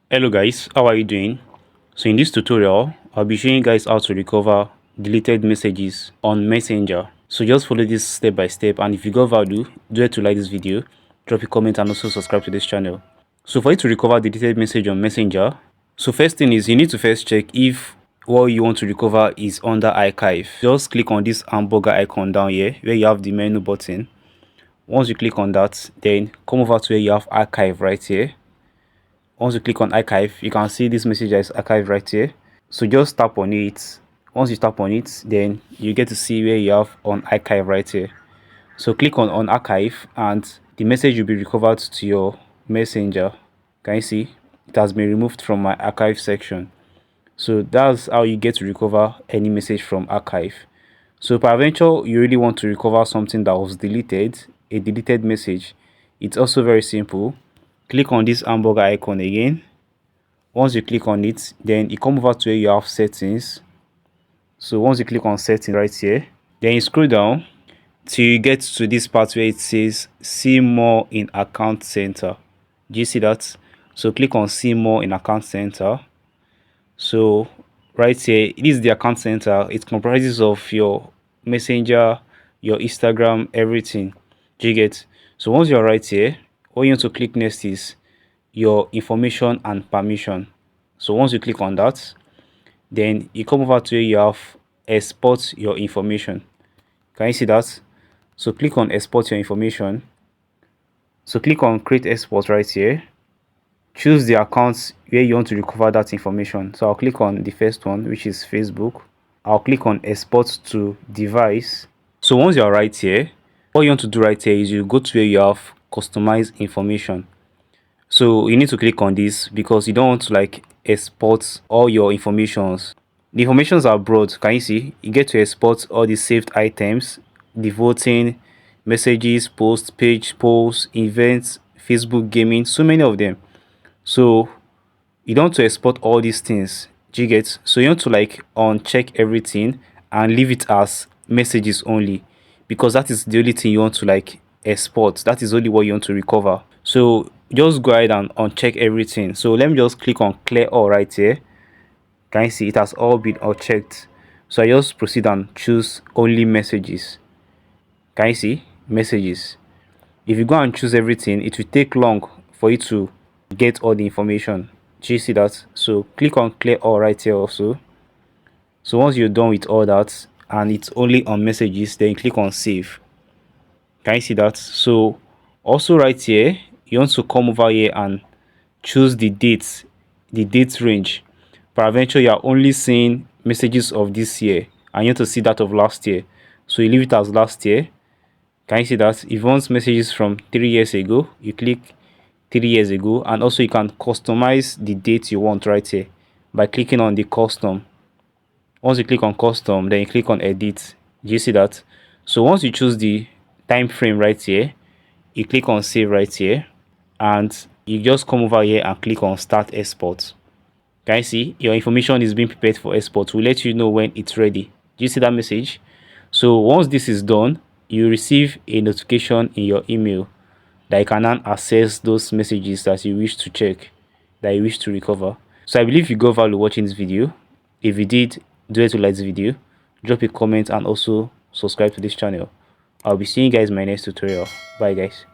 Hello guys, how are you doing? So in this tutorial I'll be showing you guys how to recover deleted messages on Messenger. So just follow this step by step, and if you got value, do it to like this video, drop a comment, and also subscribe to this channel. So for you to recover deleted message on Messenger, so first thing is you need to first check if what you want to recover is under archive. Just click on this hamburger icon down here where you have the menu button. Once you click on that, then come over to where you have archive right here. Once you click on archive, you can see this message is archived right here. So just tap on it. Once you tap on it, then you get to see where you have on archive right here. So click on archive, and the message will be recovered to your Messenger. Can you see it has been removed from my archive section? So that's how you get to recover any message from archive. So peradventure you really want to recover something that was deleted, a deleted message, it's also very simple. Click on this hamburger icon again. Once you click on it, then you come over to where you have settings. So once you click on settings right here, then you scroll down till you get to this part where it says see more in account center. Do you see that? So click on see more in account center. So right here, it is the account center. It comprises of your Messenger, your Instagram, everything. Do you get? So once you're right here, what you want to click next is your information and permission. So once you click on that, then you come over to where you have export your information. Can you see that? So click on export your information. So click on create export right here. Choose the accounts where you want to recover that information. So I'll click on the first one, which is Facebook. I'll click on export to device. So once you're right here, what you want to do right here is you go to where you have customize information. So you need to click on this because you don't want to like export all your informations. The informations are broad. Can you see? You get to export all the saved items, the voting, messages, posts, page, polls, events, Facebook gaming, so many of them. So you don't want to export all these things. Do you get? So you want to like uncheck everything and leave it as messages only, because that is the only thing you want to like export. That is only what you want to recover. So just go ahead and uncheck everything. So let me just click on clear all right here. Can you see it has all been unchecked? So I just proceed and choose only messages. Can you see messages? If you go and choose everything, it will take long for you to get all the information. Do you see that? So click on clear all right here also. So once you're done with all that and it's only on messages, then you click on save. Can you see that? So also right here, you want to come over here and choose the date range. Peradventure you are only seeing messages of this year and you want to see that of last year, so you leave it as last year. Can you see that? If you want messages from 3 years ago, you click 3 years ago, and also you can customize the date you want right here by clicking on the custom. Once you click on custom, then you click on edit. Do you see that? So once you choose the time frame right here, you click on save right here, and you just come over here and click on start export. Can you see your information is being prepared for export? We'll let you know when it's ready. Do you see that message? So once this is done, you receive a notification in your email that you can now access those messages that you wish to check, that you wish to recover. So I believe you got value watching this video. If you did, do it to like this video, drop a comment, and also subscribe to this channel. I'll be seeing you guys in my next tutorial. Bye guys.